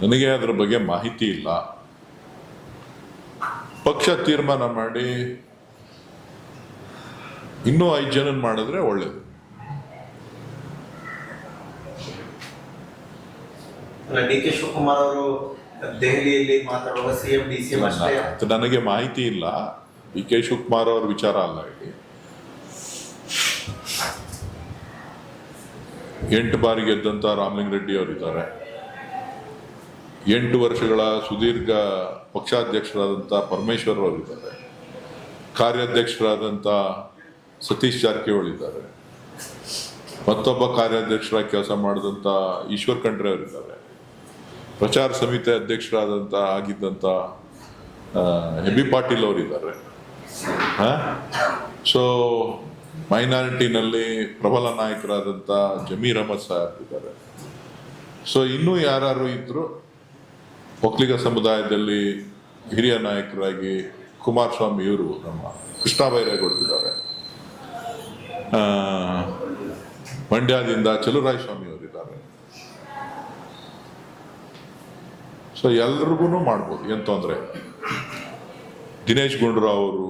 ನನಗೆ ಅದರ ಬಗ್ಗೆ ಮಾಹಿತಿ ಇಲ್ಲ. ಪಕ್ಷ ತೀರ್ಮಾನ ಮಾಡಿ ಇನ್ನೂ 5 ಜನ ಮಾಡಿದ್ರೆ ಒಳ್ಳೇದು. ಡಿ ಕೆ ಶಿವಕುಮಾರ್ ಅವರು ದೆಹಲಿಯಲ್ಲಿ ಮಾತಾಡುವ ಸಿಎಂ ಡಿಸಿಎಂ ಅಷ್ಟೇ ನನಗೆ ಮಾಹಿತಿ ಇಲ್ಲ. ಡಿ ಕೆ ಶಿವಕುಮಾರ್ ಅವ್ರ ವಿಚಾರ ಅಲ್ಲ ಇಲ್ಲಿ. 8 ಬಾರಿ ಗೆದ್ದಂತ ರಾಮಲಿಂಗಾರೆಡ್ಡಿ ಅವರಿದ್ದಾರೆ. 8 ವರ್ಷಗಳ ಸುದೀರ್ಘ ಪಕ್ಷಾಧ್ಯಕ್ಷರಾದಂಥ ಪರಮೇಶ್ವರ್ ಅವರಿದ್ದಾರೆ. ಕಾರ್ಯಾಧ್ಯಕ್ಷರಾದಂಥ ಸತೀಶ್ ಜಾರಕಿಹೊಳಿ ಇದ್ದಾರೆ. ಮತ್ತೊಬ್ಬ ಕಾರ್ಯಾಧ್ಯಕ್ಷರಾಗಿ ಕೆಲಸ ಮಾಡಿದಂಥ ಈಶ್ವರ್ ಖಂಡ್ರೆ ಅವರಿದ್ದಾರೆ. ಪ್ರಚಾರ ಸಮಿತಿ ಅಧ್ಯಕ್ಷರಾದಂಥ ಆಗಿದ್ದಂಥ ಹೆಬಿ ಪಾಟೀಲ್ ಅವರಿದ್ದಾರೆ. ಸೊ ಮೈನಾರಿಟಿನಲ್ಲಿ ಪ್ರಬಲ ನಾಯಕರಾದಂಥ ಜಮೀರ್ ಅಹಮದ್ ಸಾಹೇಬ್ ಇದ್ದಾರೆ. ಸೊ ಇನ್ನೂ ಯಾರು ಇದ್ರು ಒಕ್ಕಲಿಗ ಸಮುದಾಯದಲ್ಲಿ ಹಿರಿಯ ನಾಯಕರಾಗಿ ಕುಮಾರಸ್ವಾಮಿ ಇವರು ನಮ್ಮ ಕೃಷ್ಣ ಬೈರೇಗೌಡರಿದ್ದಾರೆ. ಮಂಡ್ಯದಿಂದ ಚಲುರಾಯ ಸ್ವಾಮಿ ಅವರಿದ್ದಾರೆ. ಸೊ ಎಲ್ರಿಗೂ ಮಾಡ್ಬೋದು, ಏನು ತೊಂದರೆ. ದಿನೇಶ್ ಗುಂಡೂರಾವ್ ಅವರು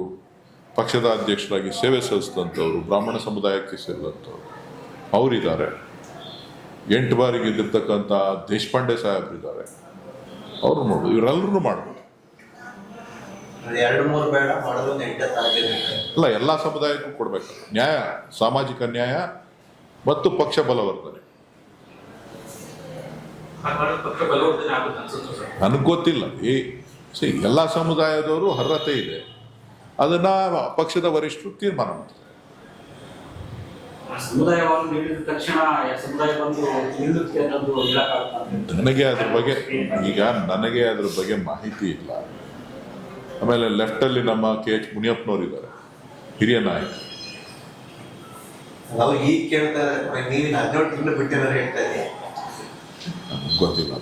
ಪಕ್ಷದ ಅಧ್ಯಕ್ಷರಾಗಿ ಸೇವೆ ಸಲ್ಲಿಸಿದಂಥವ್ರು, ಬ್ರಾಹ್ಮಣ ಸಮುದಾಯಕ್ಕೆ ಸೇರಿದಂಥವ್ರು ಅವರಿದ್ದಾರೆ. 8 ಬಾರಿ ಗೆದ್ದಿರ್ತಕ್ಕಂಥ ದೇಶಪಾಂಡೆ ಸಾಹೇಬ್ರಿದ್ದಾರೆ. ಅವರು ಮಾಡ್ಬೋದು, ಇವರೆಲ್ಲರೂ ಮಾಡ್ಬೋದು. ಅಲ್ಲ, ಎಲ್ಲ ಸಮುದಾಯಕ್ಕೂ ಕೊಡ್ಬೇಕು ನ್ಯಾಯ, ಸಾಮಾಜಿಕ ನ್ಯಾಯ ಮತ್ತು ಪಕ್ಷ ಬಲವರ್ಧನೆ. ನನಗೆ ಗೊತ್ತಿಲ್ಲ. ಎಲ್ಲ ಸಮುದಾಯದವರು ಅರ್ಹತೆ ಇದೆ, ಅದನ್ನ ಪಕ್ಷದ ವರಿಷ್ಠರು ತೀರ್ಮಾನ ಮಾಡ್ತಾರೆ. ನನಗೆ ಅದ್ರ ಬಗ್ಗೆ ಮಾಹಿತಿ ಇಲ್ಲ. ಆಮೇಲೆ ಲೆಫ್ಟ್ ಅಲ್ಲಿ ನಮ್ಮ KH ಮುನಿಯಪ್ಪನವರು ಇದ್ದಾರೆ, ಹಿರಿಯ ನಾಯಕ. ಈಗ ಕೇಳ್ತಾರೆ, ನೀವು 14 ತಿಂಗಳು ಬಿಟ್ಟಿದ್ದಾರೆ ಹೇಳ್ತಾ ಇದ್ದೀವಿ. ಗೊತ್ತಿಲ್ಲ.